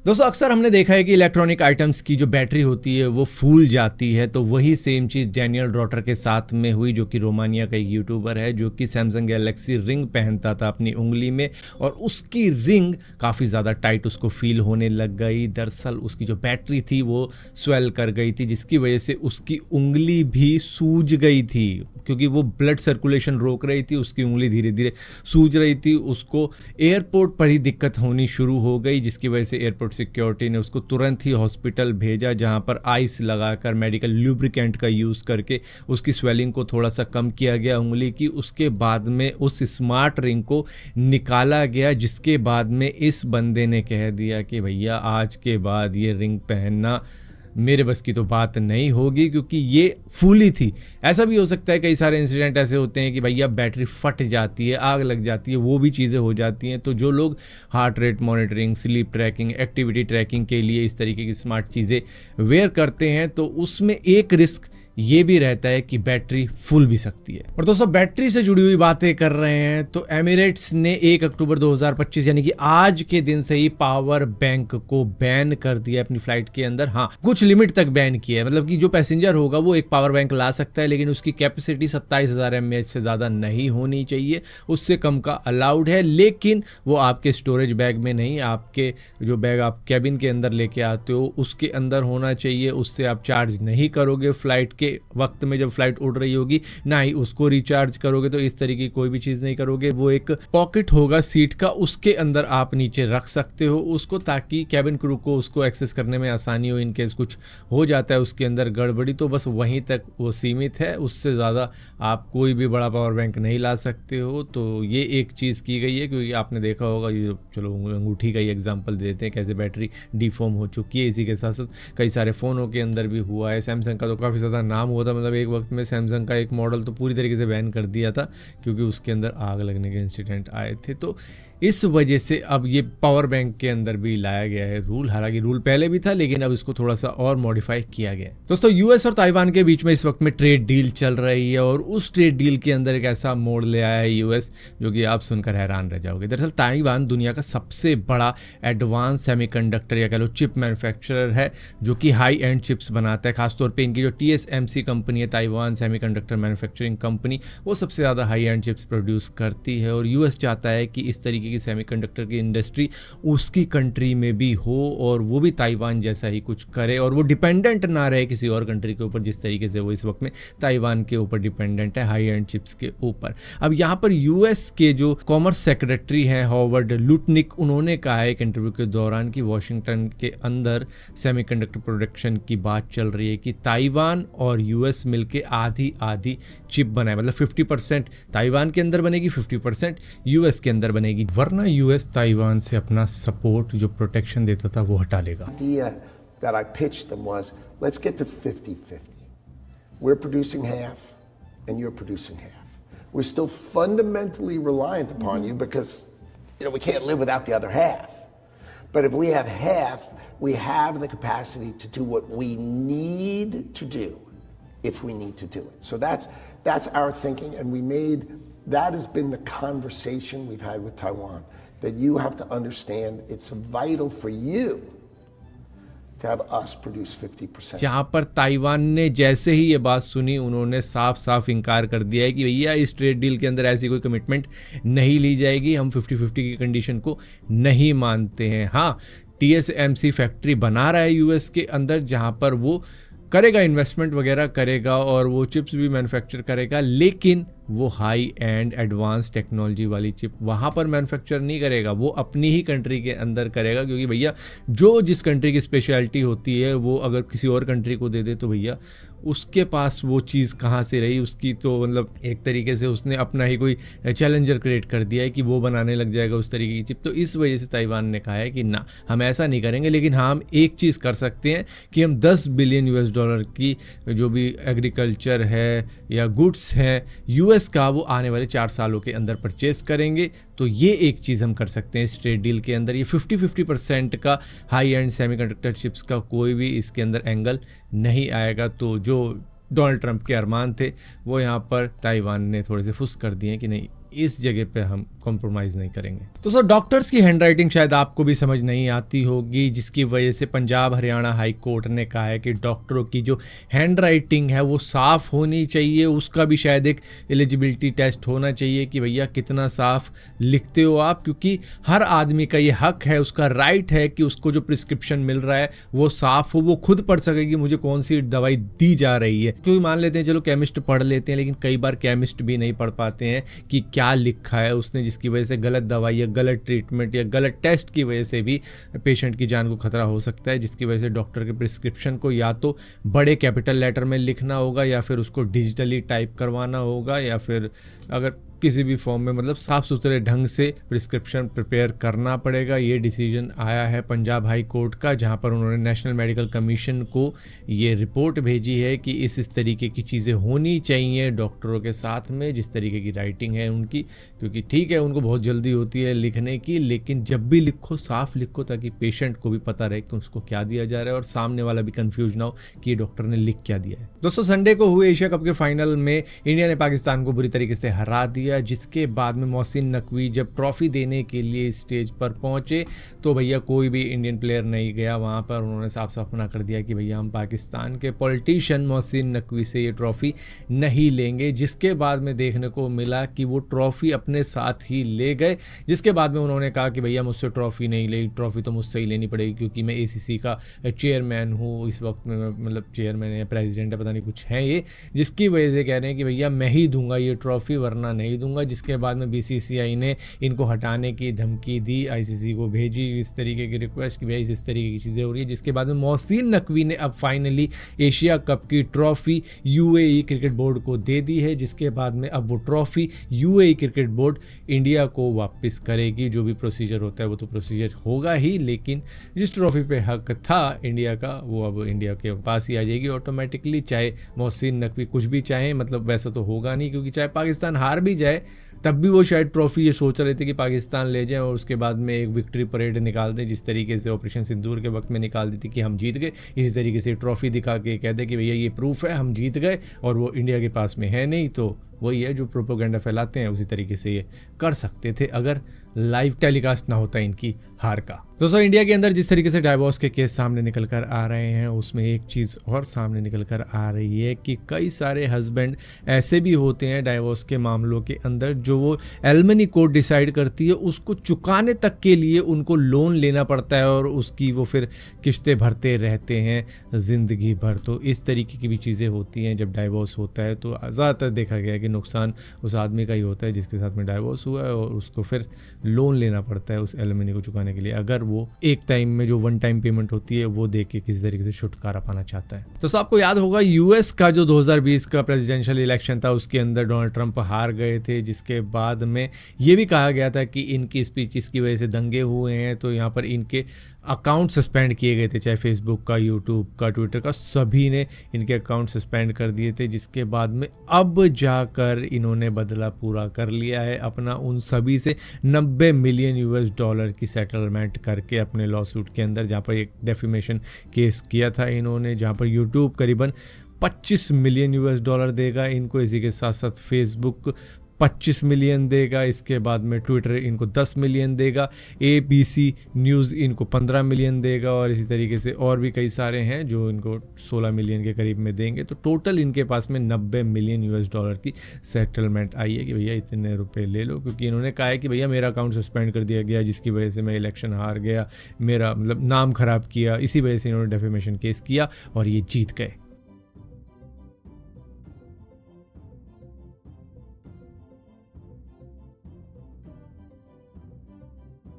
दोस्तों अक्सर हमने देखा है कि इलेक्ट्रॉनिक आइटम्स की जो बैटरी होती है वो फूल जाती है, तो वही सेम चीज़ डैनियल रॉटर के साथ में हुई, जो कि रोमानिया का एक यूट्यूबर है जो कि सैमसंग गैलेक्सी रिंग पहनता था अपनी उंगली में, और उसकी रिंग काफ़ी ज़्यादा टाइट उसको फील होने लग गई। दरअसल उसकी जो बैटरी थी वो स्वेल कर गई थी, जिसकी वजह से उसकी उंगली भी सूज गई थी, क्योंकि वो ब्लड सर्कुलेशन रोक रही थी, उसकी उंगली धीरे धीरे सूज रही थी। उसको एयरपोर्ट पर ही दिक्कत होनी शुरू हो गई, जिसकी वजह से एयरपोर्ट सिक्योरिटी ने उसको तुरंत ही हॉस्पिटल भेजा, जहां पर आइस लगाकर मेडिकल ल्यूब्रिकेंट का यूज़ करके उसकी स्वेलिंग को थोड़ा सा कम किया गया उंगली की। उसके बाद में उस स्मार्ट रिंग को निकाला गया, जिसके बाद में इस बंदे ने कह दिया कि भैया आज के बाद ये रिंग पहनना मेरे बस की तो बात नहीं होगी, क्योंकि ये फूली थी। ऐसा भी हो सकता है, कई सारे इंसिडेंट ऐसे होते हैं कि भैया बैटरी फट जाती है, आग लग जाती है, वो भी चीज़ें हो जाती हैं। तो जो लोग heart rate monitoring, sleep tracking, activity trekking के लिए इस तरीके की स्मार्ट चीज़ें वेयर करते हैं, तो उसमें एक रिस्क ये भी रहता है कि बैटरी फूल भी सकती है। और दोस्तों बैटरी से जुड़ी हुई बातें कर रहे हैं तो एमिरेट्स ने 1 अक्टूबर 2025 यानी कि आज के दिन से ही पावर बैंक को बैन कर दिया अपनी फ्लाइट के अंदर। हाँ, कुछ लिमिट तक बैन किया है, मतलब कि जो पैसेंजर होगा वो एक पावर बैंक ला सकता है, लेकिन उसकी कैपेसिटी 27,000 mAh से ज़्यादा नहीं होनी चाहिए, उससे कम का अलाउड है। लेकिन वो आपके स्टोरेज बैग में नहीं, आपके जो बैग आप कैबिन के अंदर लेके आते हो उसके अंदर होना चाहिए। उससे आप चार्ज नहीं करोगे फ्लाइट के वक्त में, जब फ्लाइट उड़ रही होगी, ना ही उसको रिचार्ज करोगे। तो इस तरीके की कोई भी चीज़ नहीं करोगे। वो एक पॉकेट होगा सीट का, उसके अंदर आप नीचे रख सकते हो उसको, ताकि कैबिन क्रू को उसको एक्सेस करने में आसानी हो। इनकेस कुछ हो जाता है उसके अंदर गड़बड़ी, तो बस वहीं तक वो सीमित है, उससे ज़्यादा आप कोई भी बड़ा पावर बैंक नहीं ला सकते हो। तो ये एक चीज़ की गई है, क्योंकि आपने देखा होगा, ये चलो अंगूठी का ही एग्जाम्पल देते हैं, कैसे बैटरी डिफॉर्म हो चुकी है। इसी के साथ साथ कई सारे फ़ोनों के अंदर भी हुआ है। सैमसंग का तो काफ़ी ज़्यादा नाम हुआ था, मतलब एक वक्त में सैमसंग का एक मॉडल तो पूरी तरीके से बैन कर दिया था, क्योंकि उसके अंदर आग लगने के इंसिडेंट आए थे। तो इस वजह से अब ये पावर बैंक के अंदर भी लाया गया है रूल। हालांकि रूल पहले भी था, लेकिन अब इसको थोड़ा सा और मॉडिफाई किया गया है। दोस्तों यूएस और ताइवान के बीच में इस वक्त में ट्रेड डील चल रही है, और उस ट्रेड डील के अंदर एक ऐसा मोड़ ले आया है यूएस, जो कि आप सुनकर हैरान रह जाओगे। दरअसल ताइवान दुनिया का सबसे बड़ा एडवांस सेमीकंडक्टर या कह लो चिप मैन्युफैक्चरर है, जो कि हाई एंड चिप्स बनाता है। खासतौर पर इनकी जो TSMC कंपनी है, ताइवान सेमीकंडक्टर मैन्युफैक्चरिंग कंपनी, वो सबसे ज़्यादा हाई एंड चिप्स प्रोड्यूस करती है। और यूएस चाहता है कि इस तरीके की सेमीकंडक्टर की इंडस्ट्री उसकी कंट्री में भी हो, और वो भी ताइवान जैसा ही कुछ करे, और वो डिपेंडेंट ना रहे किसी और कंट्री के ऊपर, जिस तरीके से वो इस वक्त में ताइवान के ऊपर डिपेंडेंट है हाई एंड चिप्स के ऊपर। अब यहाँ पर यूएस के जो कॉमर्स सेक्रेटरी हैं हॉवर्ड लुटनिक, उन्होंने कहा है एक इंटरव्यू के दौरान कि वॉशिंगटन के अंदर सेमीकंडक्टर प्रोडक्शन की बात चल रही है कि ताइवान और यूएस मिलके आधी आधी चिप बनाए, मतलब 50% ताइवान के अंदर बनेगी, 50% यूएस के अंदर बनेगी, वरना यूएस ताइवान से अपना सपोर्ट जो प्रोटेक्शन देता था वो हटा लेगा। idea that I pitched them was, let's get to 50-50. We're producing half and you're producing half. We're still fundamentally reliant upon you because, we can't live without the other half. But if we have half, we have the capacity to do what we need to do if we need to do it. So that's our thinking, and that has been the conversation we've had with Taiwan, that you have to understand it's vital for you to have us produce 50%. जहाँ पर Taiwan ने जैसे ही ये बात सुनी, उन्होंने साफ साफ इनकार कर दिया है कि भैया इस ट्रेड डील के अंदर ऐसी कोई कमिटमेंट नहीं ली जाएगी, हम 50-50 की कंडीशन को नहीं मानते हैं। हाँ, TSMC फैक्ट्री बना रहा है यूएस के अंदर, जहाँ पर वो करेगा, इन्वेस्टमेंट वगैरह करेगा और वो चिप्स भी मैन्युफैक्चर करेगा, लेकिन वो हाई एंड एडवांस टेक्नोलॉजी वाली चिप वहाँ पर मैन्युफैक्चर नहीं करेगा, वो अपनी ही कंट्री के अंदर करेगा। क्योंकि भैया जो जिस कंट्री की स्पेशलिटी होती है वो अगर किसी और कंट्री को दे दे, तो भैया उसके पास वो चीज़ कहाँ से रही, उसकी तो मतलब एक तरीके से उसने अपना ही कोई चैलेंजर क्रिएट कर दिया है कि वो बनाने लग जाएगा उस तरीके की चिप। तो इस वजह से ताइवान ने कहा है कि ना, हम ऐसा नहीं करेंगे, लेकिन हाँ, हम एक चीज़ कर सकते हैं कि हम $10 बिलियन की जो भी एग्रीकल्चर है या गुड्स हैं यूएस का, वो आने वाले 4 सालों के अंदर परचेस करेंगे। तो ये एक चीज़ हम कर सकते हैं इस ट्रेड डील के अंदर। ये 50-50% का हाई एंड सेमीकंडक्टर चिप्स का कोई भी इसके अंदर एंगल नहीं आएगा। तो जो डोनाल्ड ट्रंप के अरमान थे वो यहाँ पर ताइवान ने थोड़े से फुस कर दिए कि नहीं, इस जगह पे हम कॉम्प्रोमाइज़ नहीं करेंगे। तो सर डॉक्टर्स की हैंडराइटिंग शायद आपको भी समझ नहीं आती होगी, जिसकी वजह से पंजाब हरियाणा हाई कोर्ट ने कहा है कि डॉक्टरों की जो हैंडराइटिंग है वो साफ़ होनी चाहिए। उसका भी शायद एक एलिजिबिलिटी टेस्ट होना चाहिए कि भैया कितना साफ़ लिखते हो आप, क्योंकि हर आदमी का ये हक है, उसका राइट है कि उसको जो प्रिस्क्रिप्शन मिल रहा है वो साफ़ हो, वो खुद पढ़ सके कि मुझे कौन सी दवाई दी जा रही है। क्योंकि मान लेते हैं चलो केमिस्ट पढ़ लेते हैं, लेकिन कई बार केमिस्ट भी नहीं पढ़ पाते हैं कि क्या लिखा है उसने, जिसकी वजह से गलत दवाई या गलत ट्रीटमेंट या गलत टेस्ट की वजह से भी पेशेंट की जान को खतरा हो सकता है, जिसकी वजह से डॉक्टर के प्रिस्क्रिप्शन को या तो बड़े कैपिटल लेटर में लिखना होगा या फिर उसको डिजिटली टाइप करवाना होगा, या फिर अगर किसी भी फॉर्म में मतलब साफ़ सुथरे ढंग से प्रिस्क्रिप्शन प्रिपेयर करना पड़ेगा। ये डिसीजन आया है पंजाब हाई कोर्ट का, जहां पर उन्होंने नेशनल मेडिकल कमीशन को ये रिपोर्ट भेजी है कि इस तरीके की चीज़ें होनी चाहिए डॉक्टरों के साथ में, जिस तरीके की राइटिंग है उनकी। क्योंकि ठीक है उनको बहुत जल्दी होती है लिखने की, लेकिन जब भी लिखो साफ लिखो, ताकि पेशेंट को भी पता रहे कि उसको क्या दिया जा रहा है और सामने वाला भी कंफ्यूज ना हो कि ये डॉक्टर ने लिख क्या दिया है। दोस्तों संडे को हुए एशिया कप के फाइनल में इंडिया ने पाकिस्तान को बुरी तरीके से हरा दिया, जिसके बाद में मोहसिन नकवी जब ट्रॉफी देने के लिए स्टेज पर पहुंचे तो भैया कोई भी इंडियन प्लेयर नहीं गया वहां पर। उन्होंने साफ साफ मना कर दिया कि भैया हम पाकिस्तान के पॉलिटिशियन मोहसिन नकवी से ये ट्रॉफी नहीं लेंगे, जिसके बाद में देखने को मिला कि वो ट्रॉफी अपने साथ ही ले गए। जिसके बाद में उन्होंने कहा कि भैया मुझसे ट्रॉफी नहीं ले, ट्रॉफी तो मुझसे ही लेनी पड़ेगी क्योंकि मैं ACC का चेयरमैन हूँ इस वक्त में, मतलब चेयरमैन या प्रेसिडेंट है पता नहीं कुछ है ये, जिसकी वजह से कह रहे हैं कि भैया मैं ही दूंगा ये ट्रॉफी वरना नहीं दूंगा। जिसके बाद में BCCI ने इनको हटाने की धमकी दी, ICC को भेजी इस तरीके की रिक्वेस्ट कि भाई इस तरीके की चीज़ें हो रही है। जिसके बाद में मोहसिन नकवी ने अब फाइनली एशिया कप की ट्रॉफी UAE क्रिकेट बोर्ड को दे दी है, जिसके बाद में अब वो trophy UAE cricket board India को वापस करेगी। जो भी प्रोसीजर होता है वो तो प्रोसीजर होगा ही, लेकिन जिस ट्रॉफी पे हक था इंडिया का वो अब इंडिया के पास ही आ जाएगी ऑटोमेटिकली, चाहे मोहसिन नकवी कुछ भी चाहे। मतलब वैसा तो होगा नहीं, क्योंकि चाहे पाकिस्तान हार भी जाए तब भी वो शायद ट्रॉफी ये सोच रहे थे कि पाकिस्तान ले जाए और उसके बाद में एक विक्ट्री परेड निकाल दें, जिस तरीके से ऑपरेशन सिंदूर के वक्त में निकाल दी थी कि हम जीत गए। इसी तरीके से ट्रॉफी दिखा के कह दे कि भैया ये प्रूफ है हम जीत गए, और वो इंडिया के पास में है नहीं। तो वही है जो प्रोपेगेंडा फैलाते हैं, उसी तरीके से ये कर सकते थे अगर लाइव टेलीकास्ट ना होता इनकी हार का। दोस्तों इंडिया के अंदर जिस तरीके से डाइवोर्स के केस सामने निकल कर आ रहे हैं, उसमें एक चीज़ और सामने निकल कर आ रही है कि कई सारे हस्बैंड ऐसे भी होते हैं डाइवोर्स के मामलों के अंदर जो वो एलिमनी कोर्ट डिसाइड करती है उसको चुकाने तक के लिए उनको लोन लेना पड़ता है और उसकी वो फिर किस्तें भरते रहते हैं ज़िंदगी भर। तो इस तरीके की भी चीज़ें होती हैं जब डाइवोर्स होता है। तो ज़्यादातर देखा गया है कि नुकसान उस आदमी का ही होता है जिसके साथ में डाइवोर्स हुआ है, और उसको फिर लोन लेना पड़ता है उस एलिमनी को चुकाने के लिए, अगर वो एक टाइम में जो वन टाइम पेमेंट होती है वो दे के किसी तरीके से छुटकारा पाना चाहता है। तो आपको याद होगा US का जो 2020 का प्रेसिडेंशियल इलेक्शन था उसके अंदर डोनाल्ड ट्रंप हार गए थे, जिसके बाद में ये भी कहा गया था कि इनकी स्पीचेस की वजह से दंगे हुए हैं। तो यहाँ पर इनके अकाउंट सस्पेंड किए गए थे, चाहे फेसबुक का, यूट्यूब का, ट्विटर का, सभी ने इनके अकाउंट सस्पेंड कर दिए थे। जिसके बाद में अब जाकर इन्होंने बदला पूरा कर लिया है अपना, उन सभी से $90 मिलियन की सेटलमेंट करके अपने लॉ सूट के अंदर, जहाँ पर एक डेफेमेशन केस किया था इन्होंने, जहाँ पर यूट्यूब करीबन $25 मिलियन देगा इनको, इसी के साथ साथ फेसबुक 25 मिलियन देगा, इसके बाद में ट्विटर इनको 10 मिलियन देगा, ABC न्यूज़ इनको 15 मिलियन देगा, और इसी तरीके से और भी कई सारे हैं जो इनको 16 मिलियन के करीब में देंगे। तो टोटल इनके पास में $90 मिलियन की सेटलमेंट आई है कि भैया इतने रुपए ले लो, क्योंकि इन्होंने कहा है कि भैया मेरा अकाउंट सस्पेंड कर दिया गया जिसकी वजह से मैं इलेक्शन हार गया, मेरा मतलब नाम खराब किया, इसी वजह से इन्होंने डेफेमेशन केस किया और ये जीत गए।